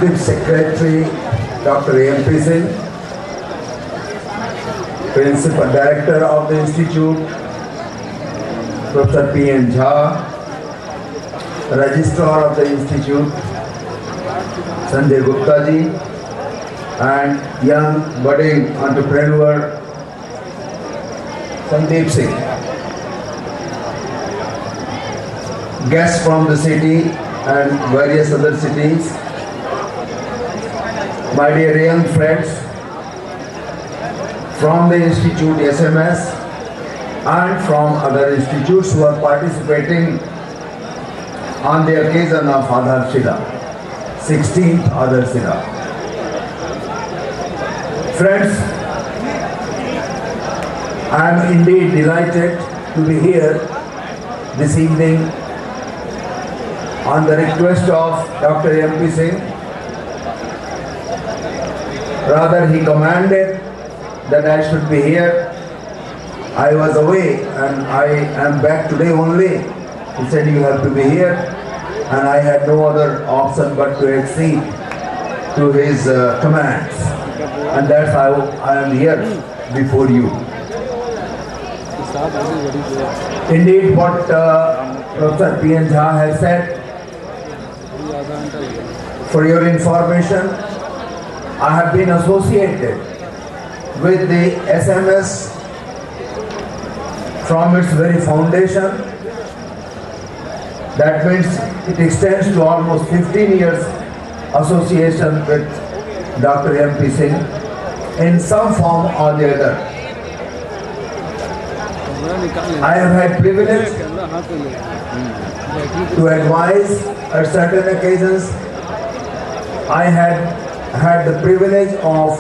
Executive Secretary Dr. A.M.P. Singh, Principal Director of the Institute, Prof. P.N. Jha, Registrar of the Institute, Sanjay Gupta ji, and young budding entrepreneur, Sandeep Singh. Guests from the city and various other cities, my dear young friends from the Institute SMS and from other institutes who are participating on the occasion of Adharshila, 16th Adharshila. Friends, I am indeed delighted to be here this evening on the request of Dr. A.M.P. Singh. Rather, he commanded that I should be here. I was away and I am back today only. He said you have to be here, and I had no other option but to accede to his commands, and that's how I am here before you. Indeed, what Professor P.N. Jha has said, for your information, I have been associated with the SMS from its very foundation. That means it extends to almost 15 years association with Dr. A.M.P. Singh in some form or the other. I have had privilege to advise at certain occasions. I had the privilege of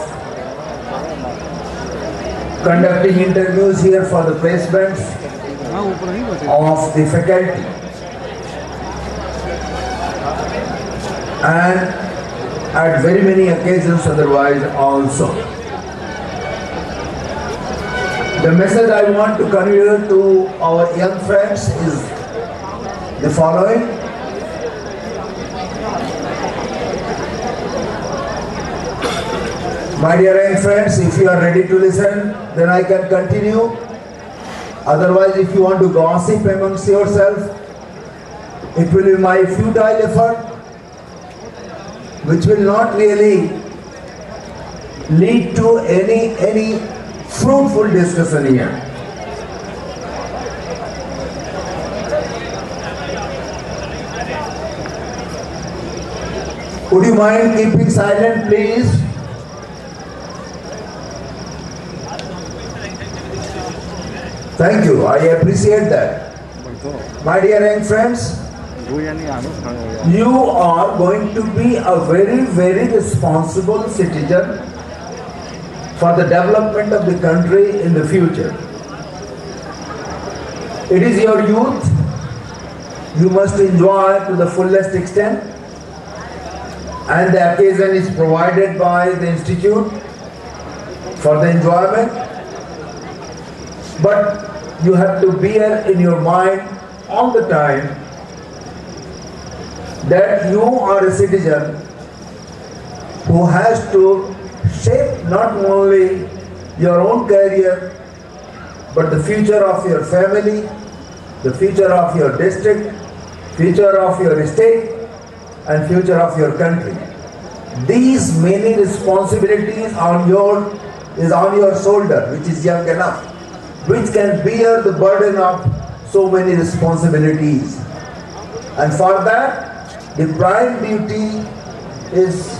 conducting interviews here for the placements of the faculty, and at very many occasions otherwise also. The message I want to convey to our young friends is the following. My dear young friends, if you are ready to listen, then I can continue. Otherwise, if you want to gossip amongst yourself, it will be my futile effort, which will not really lead to any fruitful discussion here. Would you mind keeping silent, please? Thank you, I appreciate that. My dear young friends, you are going to be a very, very responsible citizen for the development of the country in the future. It is your youth. You must enjoy to the fullest extent, and the occasion is provided by the Institute for the enjoyment. But you have to bear in your mind all the time that you are a citizen who has to shape not only your own career, but the future of your family, the future of your district, future of your state, and future of your country. These many responsibilities is on your shoulder, which is young enough, which can bear the burden of so many responsibilities. And for that, the prime duty is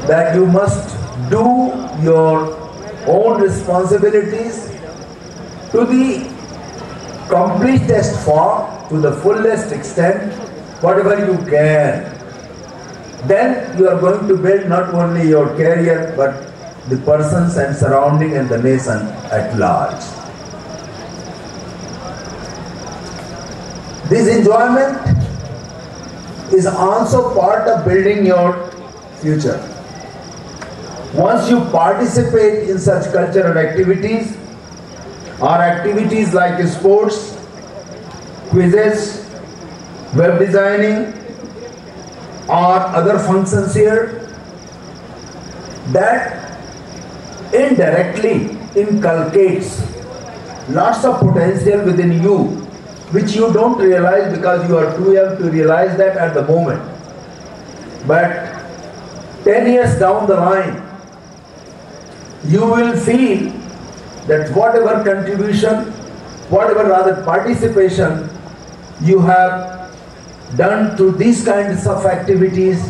that you must do your own responsibilities to the completest form, to the fullest extent, whatever you can. Then you are going to build not only your career, but the persons and surrounding and the nation at large. This enjoyment is also part of building your future. Once you participate in such cultural activities or activities like sports, quizzes, web designing, or other functions here, that indirectly inculcates lots of potential within you, which you don't realize because you are too young to realize that at the moment. But 10 years down the line, you will feel that whatever contribution, whatever rather participation you have done to these kinds of activities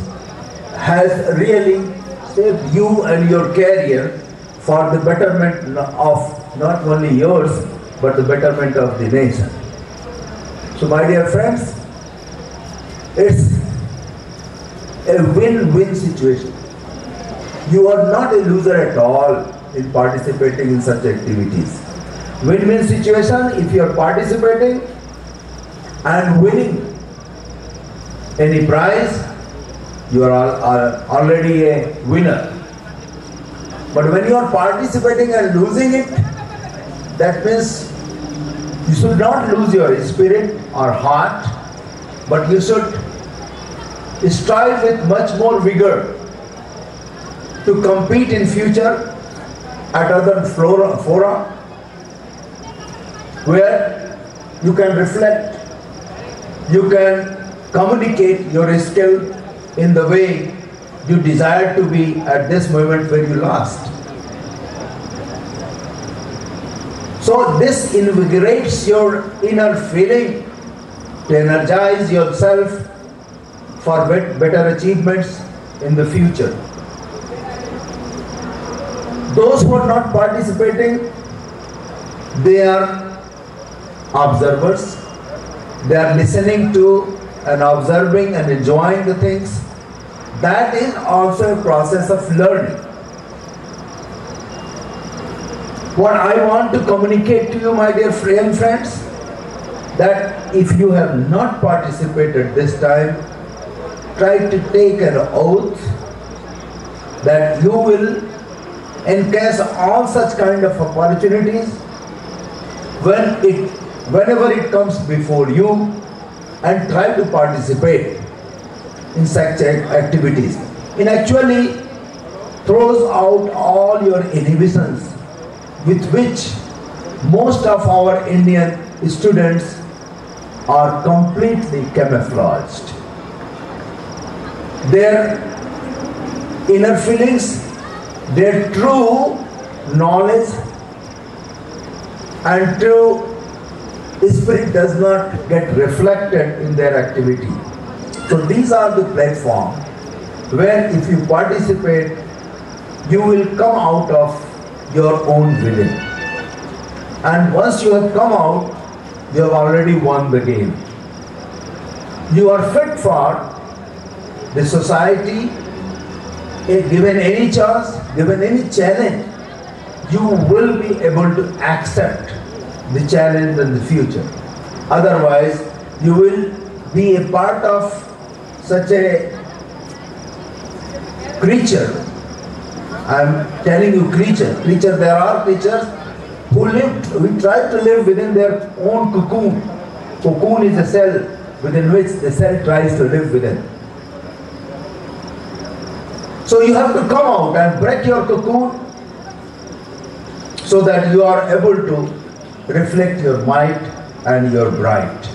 has really shaped you and your career for the betterment of not only yours, but the betterment of the nation. So my dear friends, it's a win-win situation. You are not a loser at all in participating in such activities. Win-win situation if you are participating and winning any prize, you are already a winner. But when you are participating and losing it, that means you should not lose your spirit or heart, but you should strive with much more vigor to compete in future at other fora where you can reflect, you can communicate your skill in the way you desire to be at this moment where you lost. So this invigorates your inner feeling to energize yourself for better achievements in the future. Those who are not participating, they are observers. They are listening to and observing and enjoying the things. That is also a process of learning. What I want to communicate to you, my dear friends, that if you have not participated this time, try to take an oath that you will encase all such kind of opportunities whenever it comes before you, and try to participate in such activities. It actually throws out all your inhibitions with which most of our Indian students are completely camouflaged. Their inner feelings, their true knowledge and true spirit does not get reflected in their activity. So these are the platforms where if you participate, you will come out of your own willing. And once you have come out, you have already won the game. You are fit for the society. Given any chance, given any challenge, you will be able to accept the challenge in the future. Otherwise, you will be a part of such a creature. I am telling you creature. There are creatures who try to live within their own cocoon. Cocoon is a cell within which the cell tries to live within. So you have to come out and break your cocoon so that you are able to reflect your might and your bright.